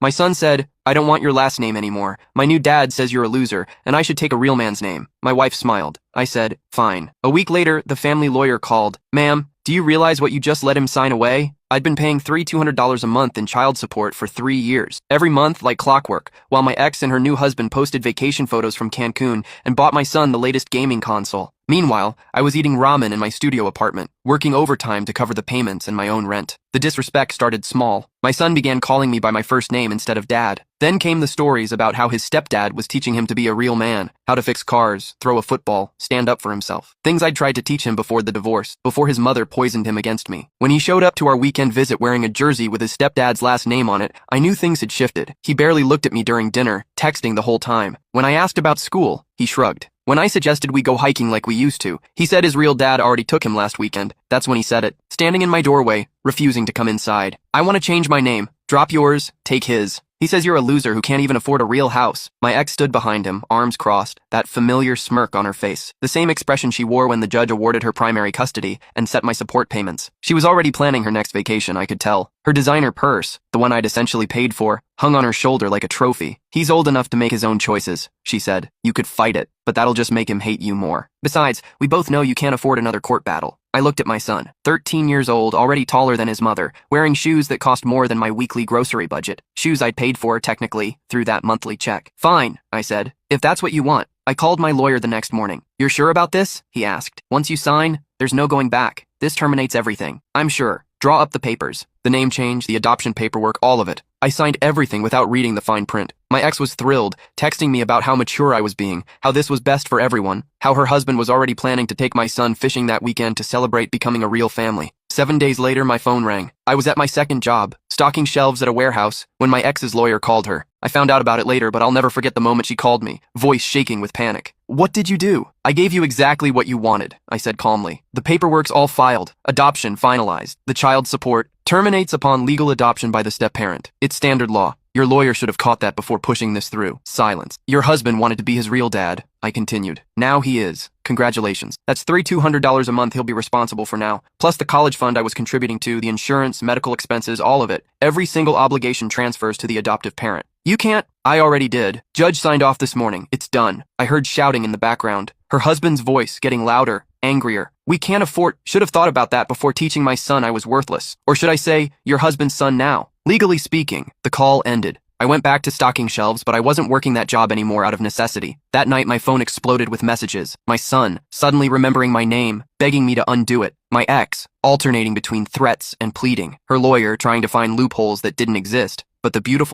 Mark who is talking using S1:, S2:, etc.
S1: My son said, "I don't want your last name anymore. My new dad says you're a loser, and I should take a real man's name." My wife smiled. I said, "Fine." A week later, the family lawyer called. "Ma'am, do you realize what you just let him sign away?" I'd been paying $200 a month in child support for 3 years, every month like clockwork, while my ex and her new husband posted vacation photos from Cancun and bought my son the latest gaming console. Meanwhile, I was eating ramen in my studio apartment, working overtime to cover the payments and my own rent. The disrespect started small. My son began calling me by my first name instead of dad. Then came the stories about how his stepdad was teaching him to be a real man, how to fix cars, throw a football, stand up for himself. Things I'd tried to teach him before the divorce, before his mother poisoned him against me. When he showed up to our weekend visit wearing a jersey with his stepdad's last name on it, I knew things had shifted. He barely looked at me during dinner, texting the whole time. When I asked about school, he shrugged. When I suggested we go hiking like we used to, he said his real dad already took him last weekend. That's when he said it, standing in my doorway, refusing to come inside. "I want to change my name. Drop yours, take his." He says you're a loser who can't even afford a real house. My ex stood behind him, arms crossed, that familiar smirk on her face, the same expression she wore when the judge awarded her primary custody and set my support payments. She was already planning her next vacation, I could tell. Her designer purse, the one I'd essentially paid for, hung on her shoulder like a trophy. "He's old enough to make his own choices," she said. "You could fight it, but that'll just make him hate you more. Besides, we both know you can't afford another court battle." I looked at my son, 13 years old, already taller than his mother, wearing shoes that cost more than my weekly grocery budget. Shoes I'd paid for, technically, through that monthly check. "Fine," I said, "if that's what you want." I called my lawyer the next morning. "You're sure about this?" he asked. "Once you sign, there's no going back. This terminates everything." "I'm sure. Draw up the papers." The name change, the adoption paperwork, all of it. I signed everything without reading the fine print. My ex was thrilled, texting me about how mature I was being, how this was best for everyone, how her husband was already planning to take my son fishing that weekend to celebrate becoming a real family. 7 days later, my phone rang. I was at my second job, stocking shelves at a warehouse, when my ex's lawyer called her. I found out about it later, but I'll never forget the moment she called me, voice shaking with panic. "What did you do?" "I gave you exactly what you wanted," I said calmly. "The paperwork's all filed, adoption finalized. The child support terminates upon legal adoption by the step-parent. It's standard law. Your lawyer should have caught that before pushing this through." Silence. "Your husband wanted to be his real dad," I continued. "Now he is. Congratulations. That's $200 a month he'll be responsible for now, plus the college fund I was contributing to, the insurance, medical expenses, all of it. Every single obligation transfers to the adoptive parent." "You can't." "I already did. Judge signed off this morning. It's done." I heard shouting in the background, her husband's voice getting louder, angrier. "We can't afford—" Should have thought about that before teaching my son I was worthless. Or should I say, your husband's son now? Legally speaking, the call ended. I went back to stocking shelves, but I wasn't working that job anymore out of necessity. That night, my phone exploded with messages. My son, suddenly remembering my name, begging me to undo it. My ex, alternating between threats and pleading. Her lawyer, trying to find loopholes that didn't exist. But the beautiful